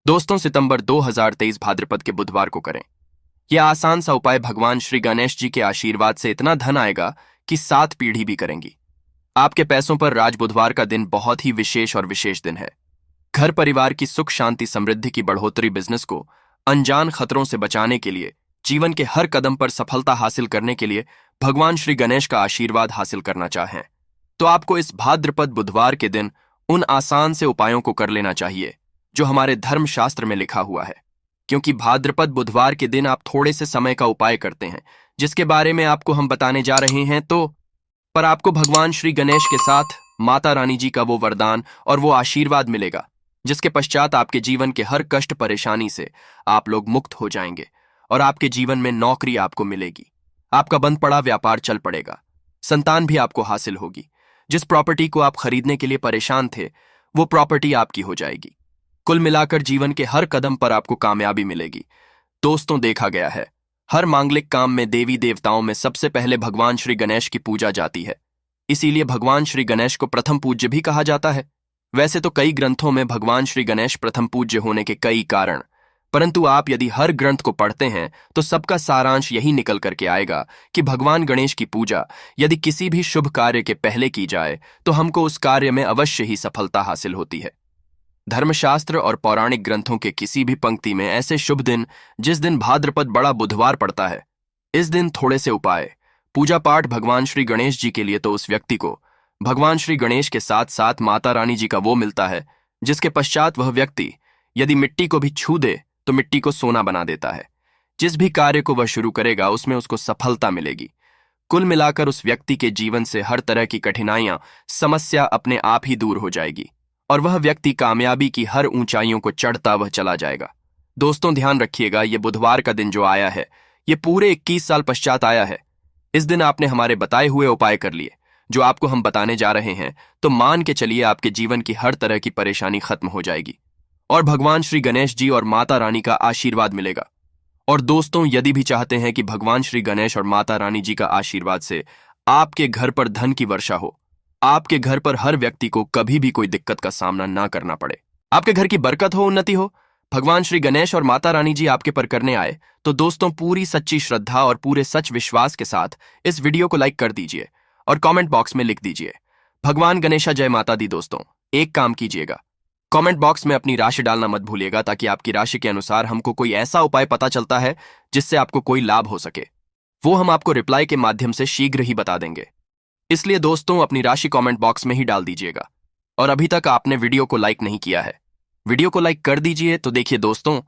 दोस्तों, सितंबर 2023 भाद्रपद के बुधवार को करें। यह आसान सा उपाय भगवान श्री गणेश जी के आशीर्वाद से इतना धन आएगा कि 7 पीढ़ी भी करेंगी। आपके पैसों पर राज बुधवार का दिन बहुत ही विशेष और विशेष दिन है। घर परिवार की सुख शांति समृद्धि की बढ़ोतरी, बिजनेस को अनजान खतरों से बचाने के लिए, जीवन के हर कदम पर सफलता हासिल करने के लिए भगवान श्री गणेश का आशीर्वाद हासिल करना चाहें तो आपको इस भाद्रपद बुधवार के दिन उन आसान से उपायों को कर लेना चाहिए जो हमारे धर्मशास्त्र में लिखा हुआ है। क्योंकि भाद्रपद बुधवार के दिन आप थोड़े से समय का उपाय करते हैं जिसके बारे में आपको हम बताने जा रहे हैं, तो पर आपको भगवान श्री गणेश के साथ माता रानी जी का वो वरदान और वो आशीर्वाद मिलेगा जिसके पश्चात आपके जीवन के हर कष्ट परेशानी से आप लोग मुक्त हो जाएंगे और आपके जीवन में नौकरी आपको मिलेगी, आपका बंद पड़ा व्यापार चल पड़ेगा, संतान भी आपको हासिल होगी, जिस प्रॉपर्टी को आप खरीदने के लिए परेशान थे वो प्रॉपर्टी आपकी हो जाएगी। कुल मिलाकर जीवन के हर कदम पर आपको कामयाबी मिलेगी। दोस्तों, देखा गया है हर मांगलिक काम में देवी देवताओं में सबसे पहले भगवान श्री गणेश की पूजा जाती है, इसीलिए भगवान श्री गणेश को प्रथम पूज्य भी कहा जाता है। वैसे तो कई ग्रंथों में भगवान श्री गणेश प्रथम पूज्य होने के कई कारण, परंतु आप यदि हर ग्रंथ को पढ़ते हैं तो सबका सारांश यही निकल करके आएगा कि भगवान गणेश की पूजा यदि किसी भी शुभ कार्य के पहले की जाए तो हमको उस कार्य में अवश्य ही सफलता हासिल होती है। धर्मशास्त्र और पौराणिक ग्रंथों के किसी भी पंक्ति में ऐसे शुभ दिन, जिस दिन भाद्रपद बड़ा बुधवार पड़ता है, इस दिन थोड़े से उपाय पूजा पाठ भगवान श्री गणेश जी के लिए, तो उस व्यक्ति को भगवान श्री गणेश के साथ साथ माता रानी जी का वो मिलता है जिसके पश्चात वह व्यक्ति यदि मिट्टी को भी छू दे तो मिट्टी को सोना बना देता है। जिस भी कार्य को वह शुरू करेगा उसमें उसको सफलता मिलेगी। कुल मिलाकर उस व्यक्ति के जीवन से हर तरह की कठिनाइयां, समस्या अपने आप ही दूर हो जाएगी और वह व्यक्ति कामयाबी की हर ऊंचाइयों को चढ़ता वह चला जाएगा। दोस्तों, ध्यान रखिएगा, ये बुधवार का दिन जो आया है ये पूरे 21 साल पश्चात आया है। इस दिन आपने हमारे बताए हुए उपाय कर लिए जो आपको हम बताने जा रहे हैं, तो मान के चलिए आपके जीवन की हर तरह की परेशानी खत्म हो जाएगी और भगवान श्री गणेश जी और माता रानी का आशीर्वाद मिलेगा। और दोस्तों, यदि भी चाहते हैं कि भगवान श्री गणेश और माता रानी जी का आशीर्वाद से आपके घर पर धन की वर्षा हो, आपके घर पर हर व्यक्ति को कभी भी कोई दिक्कत का सामना ना करना पड़े, आपके घर की बरकत हो, उन्नति हो, भगवान श्री गणेश और माता रानी जी आपके पर करने आए, तो दोस्तों पूरी सच्ची श्रद्धा और पूरे सच विश्वास के साथ इस वीडियो को लाइक कर दीजिए और कमेंट बॉक्स में लिख दीजिए भगवान गणेशा जय माता दी। दोस्तों, एक काम कीजिएगा, कमेंट बॉक्स में अपनी राशि डालना मत भूलिएगा, ताकि आपकी राशि के अनुसार हमको कोई ऐसा उपाय पता चलता है जिससे आपको कोई लाभ हो सके, वो हम आपको रिप्लाई के माध्यम से शीघ्र ही बता देंगे। इसलिए दोस्तों, अपनी राशि कमेंट बॉक्स में ही डाल दीजिएगा। और अभी तक आपने वीडियो को लाइक नहीं किया है, वीडियो को लाइक कर दीजिए। तो देखिए दोस्तों,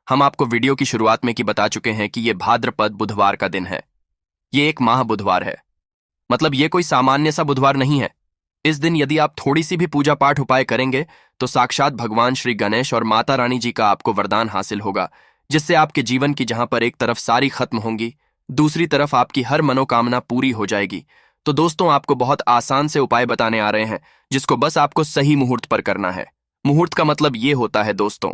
हम आपको वीडियो की शुरुआत में की बता चुके हैं कि यह भाद्रपद बुधवार का दिन है। ये एक माह बुधवार है, मतलब ये कोई सामान्य सा बुधवार नहीं है। इस दिन यदि आप थोड़ी सी भी पूजा पाठ उपाय करेंगे तो साक्षात भगवान श्री गणेश और माता रानी जी का आपको वरदान हासिल होगा, जिससे आपके जीवन की जहां पर एक तरफ सारी खत्म होंगी, दूसरी तरफ आपकी हर मनोकामना पूरी हो जाएगी। तो दोस्तों, आपको बहुत आसान से उपाय बताने आ रहे हैं जिसको बस आपको सही मुहूर्त पर करना है। मुहूर्त का मतलब ये होता है दोस्तों,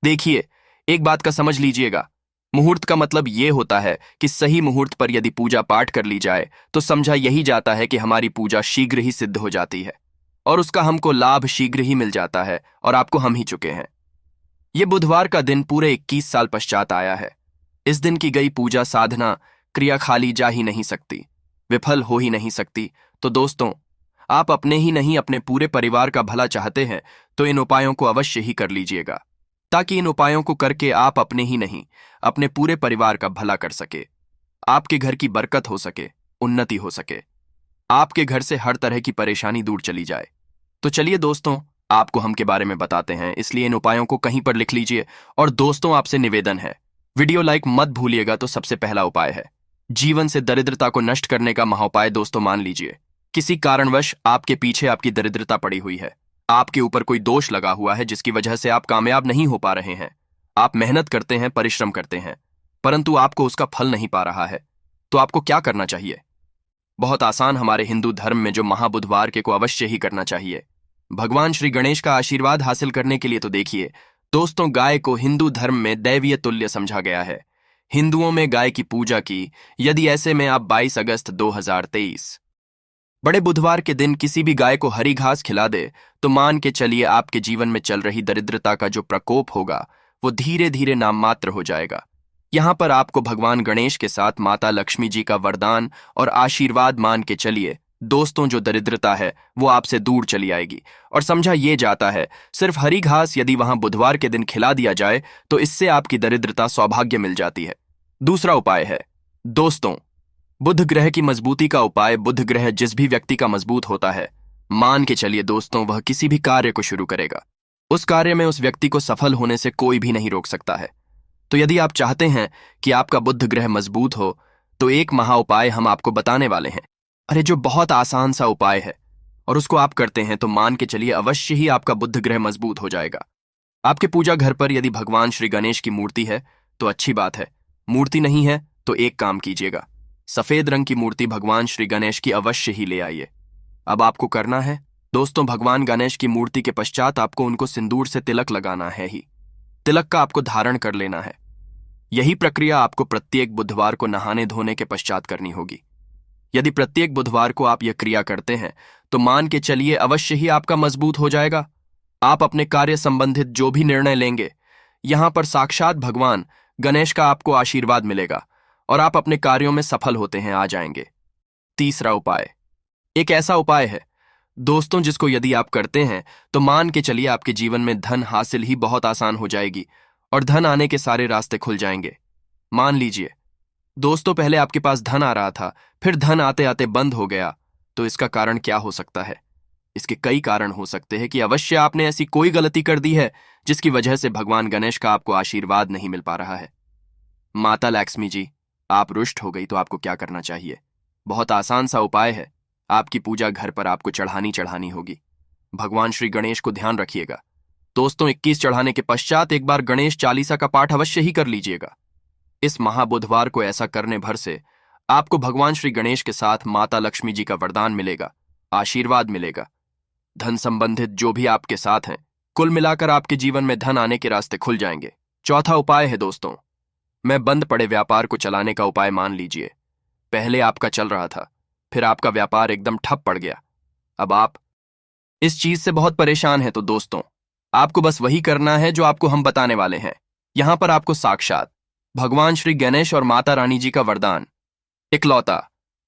देखिए एक बात का समझ लीजिएगा, मुहूर्त का मतलब ये होता है कि सही मुहूर्त पर यदि पूजा पाठ कर ली जाए तो समझा यही जाता है कि हमारी पूजा शीघ्र ही सिद्ध हो जाती है और उसका हमको लाभ शीघ्र ही मिल जाता है, और आपको हम ही चुके हैं। ये बुधवार का दिन पूरे 21 साल पश्चात आया है। इस दिन की गई पूजा साधना क्रिया खाली जा ही नहीं सकती, विफल हो ही नहीं सकती। तो दोस्तों, आप अपने ही नहीं अपने पूरे परिवार का भला चाहते हैं तो इन उपायों को अवश्य ही कर लीजिएगा, ताकि इन उपायों को करके आप अपने ही नहीं अपने पूरे परिवार का भला कर सके, आपके घर की बरकत हो सके, उन्नति हो सके, आपके घर से हर तरह की परेशानी दूर चली जाए। तो चलिए दोस्तों, आपको हम के बारे में बताते हैं, इसलिए इन उपायों को कहीं पर लिख लीजिए। और दोस्तों, आपसे निवेदन है, वीडियो लाइक मत भूलिएगा। तो सबसे पहला उपाय है जीवन से दरिद्रता को नष्ट करने का महाउपाय। दोस्तों, मान लीजिए किसी कारणवश आपके पीछे आपकी दरिद्रता पड़ी हुई है, आपके ऊपर कोई दोष लगा हुआ है जिसकी वजह से आप कामयाब नहीं हो पा रहे हैं। आप मेहनत करते हैं, परिश्रम करते हैं, परंतु आपको उसका फल नहीं पा रहा है, तो आपको क्या करना चाहिए? बहुत आसान, हमारे हिंदू धर्म में जो महाबुधवार के को अवश्य ही करना चाहिए भगवान श्री गणेश का आशीर्वाद हासिल करने के लिए। तो देखिए दोस्तों, गाय को हिंदू धर्म में दैवीय तुल्य समझा गया है। हिंदुओं में गाय की पूजा की। यदि ऐसे में आप 22 अगस्त 2023 बड़े बुधवार के दिन किसी भी गाय को हरी घास खिला दे तो मान के चलिए आपके जीवन में चल रही दरिद्रता का जो प्रकोप होगा वो धीरे धीरे नाम मात्र हो जाएगा। यहाँ पर आपको भगवान गणेश के साथ माता लक्ष्मी जी का वरदान और आशीर्वाद मान के चलिए दोस्तों, जो दरिद्रता है वो आपसे दूर चली आएगी। और समझा ये जाता है, सिर्फ हरी घास यदि वहां बुधवार के दिन खिला दिया जाए तो इससे आपकी दरिद्रता सौभाग्य मिल जाती है। दूसरा उपाय है दोस्तों, बुध ग्रह की मजबूती का उपाय। बुध ग्रह जिस भी व्यक्ति का मजबूत होता है, मान के चलिए दोस्तों, वह किसी भी कार्य को शुरू करेगा। उस कार्य में उस व्यक्ति को सफल होने से कोई भी नहीं रोक सकता है। तो यदि आप चाहते हैं कि आपका बुध ग्रह मजबूत हो तो एक महा उपाय हम आपको बताने वाले हैं। अरे, जो बहुत आसान सा उपाय है और उसको आप करते हैं तो मान के चलिए अवश्य ही आपका बुध ग्रह मजबूत हो जाएगा। आपके पूजा घर पर यदि भगवान श्री गणेश की मूर्ति है तो अच्छी बात है, मूर्ति नहीं है तो एक काम कीजिएगा, सफेद रंग की मूर्ति भगवान श्री गणेश की अवश्य ही ले आइए। अब आपको करना है दोस्तों, भगवान गणेश की मूर्ति के पश्चात आपको उनको सिंदूर से तिलक लगाना है ही। तिलक का आपको धारण कर लेना है। यही प्रक्रिया आपको प्रत्येक बुधवार को नहाने धोने के पश्चात करनी होगी। यदि प्रत्येक बुधवार को आप यह क्रिया करते हैं तो मान के चलिए अवश्य ही आपका मजबूत हो जाएगा। आप अपने कार्य संबंधित जो भी निर्णय लेंगे, यहां पर साक्षात भगवान गणेश का आपको आशीर्वाद मिलेगा और आप अपने कार्यों में सफल होते हैं आ जाएंगे। तीसरा उपाय एक ऐसा उपाय है दोस्तों, जिसको यदि आप करते हैं तो मान के चलिए आपके जीवन में धन हासिल ही बहुत आसान हो जाएगी और धन आने के सारे रास्ते खुल जाएंगे। मान लीजिए दोस्तों, पहले आपके पास धन आ रहा था, फिर धन आते आते बंद हो गया, तो इसका कारण क्या हो सकता है? इसके कई कारण हो सकते हैं कि अवश्य आपने ऐसी कोई गलती कर दी है जिसकी वजह से भगवान गणेश का आपको आशीर्वाद नहीं मिल पा रहा है। माता लक्ष्मी जी, आप रुष्ट हो गई तो आपको क्या करना चाहिए? बहुत आसान सा उपाय है। आपकी पूजा घर पर आपको चढ़ानी होगी। भगवान श्री गणेश को ध्यान रखिएगा दोस्तों, 21 चढ़ाने के पश्चात एक बार गणेश चालीसा का पाठ अवश्य ही कर लीजिएगा। इस महाबुधवार को ऐसा करने भर से आपको भगवान श्री गणेश के साथ माता लक्ष्मी जी का वरदान मिलेगा, आशीर्वाद मिलेगा। धन संबंधित जो भी आपके साथ हैं, कुल मिलाकर आपके जीवन में धन आने के रास्ते खुल जाएंगे। चौथा उपाय है दोस्तों, मैं बंद पड़े व्यापार को चलाने का उपाय मान लीजिए। पहले आपका चल रहा था, फिर आपका व्यापार एकदम ठप पड़ गया। अब आप इस चीज से बहुत परेशान हैं, तो दोस्तों आपको बस वही करना है जो आपको हम बताने वाले हैं। यहां पर आपको साक्षात भगवान श्री गणेश और माता रानी जी का वरदान इकलौता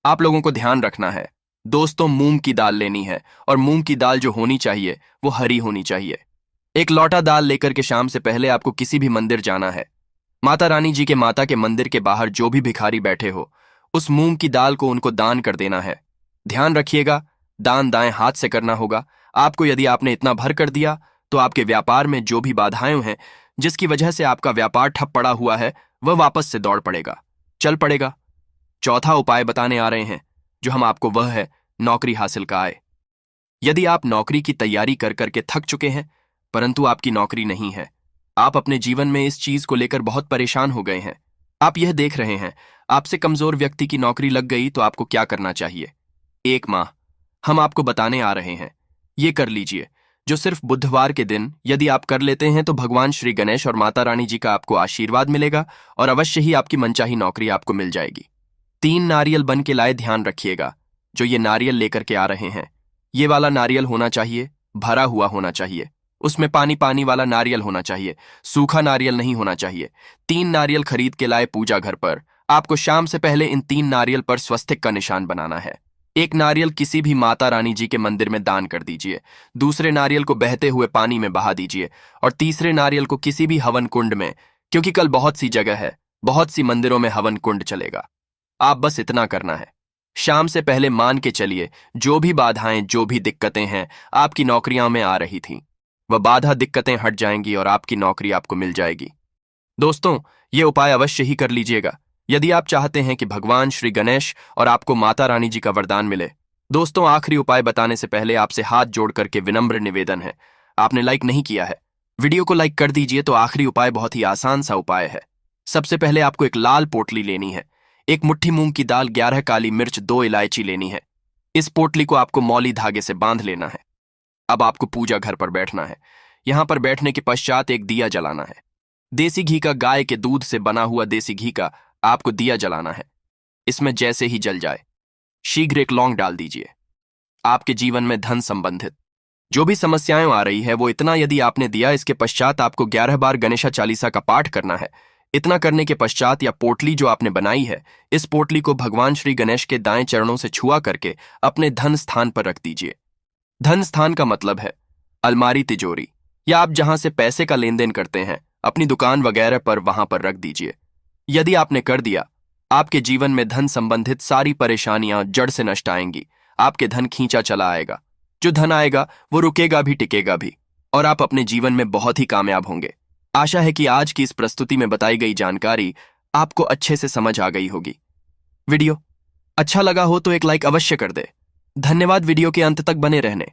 आप लोगों को ध्यान रखना है दोस्तों, मूंग की दाल लेनी है और मूंग की दाल जो होनी चाहिए वो हरी होनी चाहिए। एक लौटा दाल लेकर के शाम से पहले आपको किसी भी मंदिर जाना है। माता रानी जी के माता के मंदिर के बाहर जो भी भिखारी बैठे हो, उस मूंग की दाल को उनको दान कर देना है। ध्यान रखिएगा, दान दाएं हाथ से करना होगा आपको। यदि आपने इतना भर कर दिया तो आपके व्यापार में जो भी बाधाएं हैं, जिसकी वजह से आपका व्यापार ठप पड़ा हुआ है, वह वापस से दौड़ पड़ेगा, चल पड़ेगा। चौथा उपाय बताने आ रहे हैं जो हम आपको, वह है नौकरी हासिल का आय। यदि आप नौकरी की तैयारी कर करके थक चुके हैं परंतु आपकी नौकरी नहीं है, आप अपने जीवन में इस चीज को लेकर बहुत परेशान हो गए हैं, आप यह देख रहे हैं आपसे कमजोर व्यक्ति की नौकरी लग गई, तो आपको क्या करना चाहिए? एक माह हम आपको बताने आ रहे हैं, ये कर लीजिए, जो सिर्फ बुधवार के दिन यदि आप कर लेते हैं तो भगवान श्री गणेश और माता रानी जी का आपको आशीर्वाद मिलेगा और अवश्य ही आपकी मनचाही नौकरी आपको मिल जाएगी। 3 नारियल बन के लाए, ध्यान रखिएगा। जो ये नारियल लेकर के आ रहे हैं, ये वाला नारियल होना चाहिए, भरा हुआ होना चाहिए, उसमें पानी पानी वाला नारियल होना चाहिए, सूखा नारियल नहीं होना चाहिए। 3 नारियल खरीद के लाए पूजा घर पर। आपको शाम से पहले इन 3 नारियल पर स्वस्तिक का निशान बनाना है। एक नारियल किसी भी माता रानी जी के मंदिर में दान कर दीजिए, दूसरे नारियल को बहते हुए पानी में बहा दीजिए और तीसरे नारियल को किसी भी हवन कुंड में, क्योंकि कल बहुत सी जगह है, बहुत सी मंदिरों में हवन कुंड चलेगा। आप बस इतना करना है, शाम से पहले मान के चलिए जो भी बाधाएं, जो भी दिक्कतें हैं आपकी नौकरियों में आ रही थी, वह बाधा दिक्कतें हट जाएंगी और आपकी नौकरी आपको मिल जाएगी। दोस्तों ये उपाय अवश्य ही कर लीजिएगा यदि आप चाहते हैं कि भगवान श्री गणेश और आपको माता रानी जी का वरदान मिले। दोस्तों आखिरी उपाय बताने से पहले आपसे हाथ जोड़ करके विनम्र निवेदन है, आपने लाइक नहीं किया है, वीडियो को लाइक कर दीजिए। तो आखिरी उपाय बहुत ही आसान सा उपाय है। सबसे पहले आपको एक लाल पोटली लेनी है, 1 मुट्ठी मूंग की दाल, 11 काली मिर्च, 2 इलायची लेनी है। इस पोटली को आपको मौली धागे से बांध लेना है। अब आपको पूजा घर पर बैठना है। यहां पर बैठने के पश्चात एक दिया जलाना है। देसी घी का, गाय के दूध से बना हुआ देसी घी का आपको दिया जलाना है। इसमें जैसे ही जल जाए शीघ्र एक लौंग डाल दीजिए। आपके जीवन में धन संबंधित जो भी समस्याएं आ रही है वो इतना यदि आपने दिया, इसके पश्चात आपको 11 बार गणेशा चालीसा का पाठ करना है। इतना करने के पश्चात या पोटली जो आपने बनाई है, इस पोटली को भगवान श्री गणेश के दाएं चरणों से छुआ करके अपने धन स्थान पर रख दीजिए। धन स्थान का मतलब है अलमारी, तिजोरी, या आप जहां से पैसे का लेन देन करते हैं, अपनी दुकान वगैरह पर, वहां पर रख दीजिए। यदि आपने कर दिया, आपके जीवन में धन संबंधित सारी परेशानियां जड़ से नष्ट आएंगी। आपके धन खींचा चला आएगा। जो धन आएगा वो रुकेगा भी, टिकेगा भी, और आप अपने जीवन में बहुत ही कामयाब होंगे। आशा है कि आज की इस प्रस्तुति में बताई गई जानकारी आपको अच्छे से समझ आ गई होगी। वीडियो अच्छा लगा हो तो एक लाइक अवश्य कर दे। धन्यवाद वीडियो के अंत तक बने रहने।